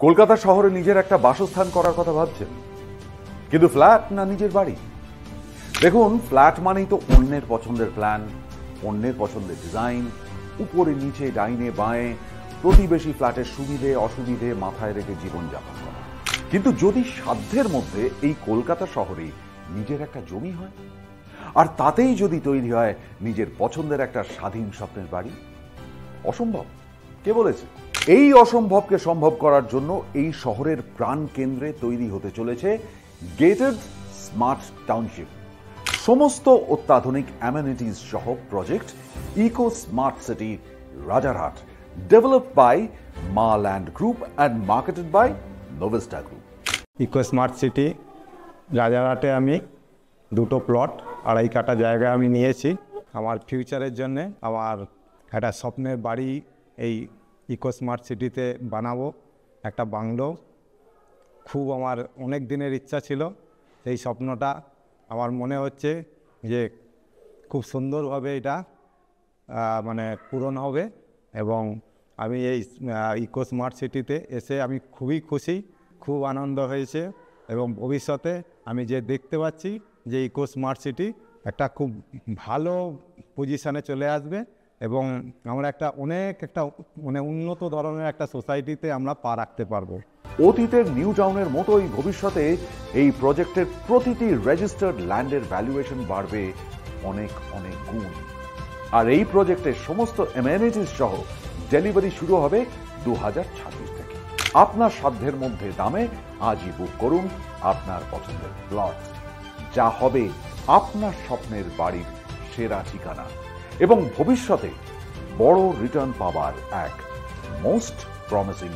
কলকাতা শহরে নিজের একটা বাসস্থান করার কথা ভাবছেন, কিন্তু ফ্ল্যাট না নিজের বাড়ি? দেখুন, ফ্ল্যাট মানেই তো অন্যের পছন্দের প্ল্যান, অন্যের পছন্দের ডিজাইন, উপরে নিচে ডাইনে বাঁয়ে প্রতিবেশী ফ্ল্যাটের সুবিধে অসুবিধে মাথায় রেখে জীবনযাপন করা। কিন্তু যদি সাধ্যের মধ্যে এই কলকাতা শহরে নিজের একটা জমি হয়, আর তাতেই যদি তৈরি হয় নিজের পছন্দের একটা স্বাধীন স্বপ্নের বাড়ি, অসম্ভব? কে বলেছে? এই অসম্ভবকে সম্ভব করার জন্য এই শহরের প্রাণ কেন্দ্রে তৈরি হতে চলেছে গেটেড স্মার্ট টাউনশিপ। সমস্ত অত্যাধুনিক অ্যামেনিটিজ সহ project eco smart city Rajarhat, developed by Maa land group and marketed by Novesta group. Eco smart city রাজারহাটে আমি দুটো প্লট 2.5 কাঠা জায়গা আমি নিয়েছি আমার ফিউচারের জন্যে। আমার একটা স্বপ্নের বাড়ি এই ইকো স্মার্ট সিটিতে বানাবো, একটা বাংলো। খুব আমার অনেক দিনের ইচ্ছা ছিল, সেই স্বপ্নটা আমার মনে হচ্ছে যে খুব সুন্দরভাবে এটা মানে পূরণ হবে। এবং আমি এই ইকো স্মার্ট সিটিতে এসে আমি খুবই খুশি, খুব আনন্দ হয়েছে। এবং ভবিষ্যতে আমি যে দেখতে পাচ্ছি যে ইকো স্মার্ট সিটি একটা খুব ভালো পজিশানে চলে আসবে এবং আমরা একটা মানে উন্নত ধরনের একটা সোসাইটিতে আমরা পা রাখতে পারবো। অতীতের নিউ টাউনের মতোই ভবিষ্যতে এই প্রজেক্টের প্রতিটি রেজিস্টার্ড ল্যান্ডের ভ্যালুয়েশন বাড়বে অনেক অনেক গুণ। আর এই প্রজেক্টের সমস্ত অ্যামেনিটিজ সহ ডেলিভারি শুরু হবে 2026 থেকে। আপনার সাধ্যের মধ্যে দামে আজই বুক করুন আপনার পছন্দের প্লট, যা হবে আপনার স্বপ্নের বাড়ির সেরা ঠিকানা এবং ভবিষ্যতে বড় রিটার্ন পাবার এক মোস্ট প্রমিসিং